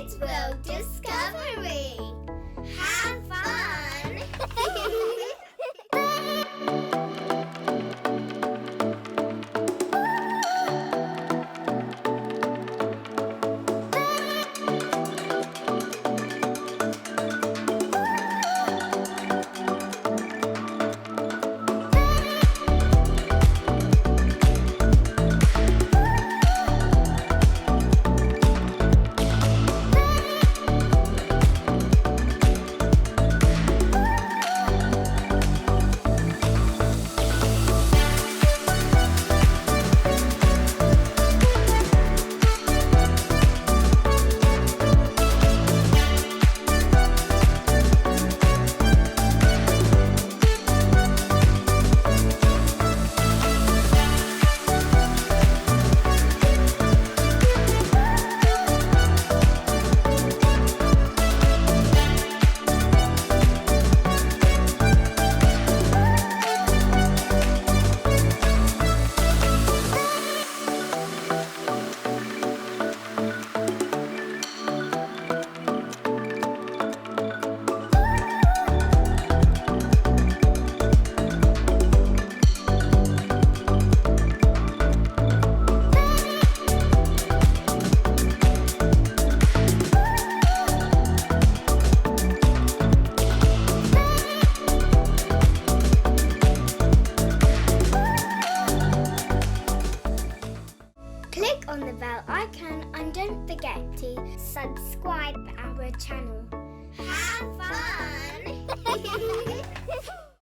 Kids World Discovery. Have fun! Click on the bell icon and don't forget to subscribe our channel. Have fun!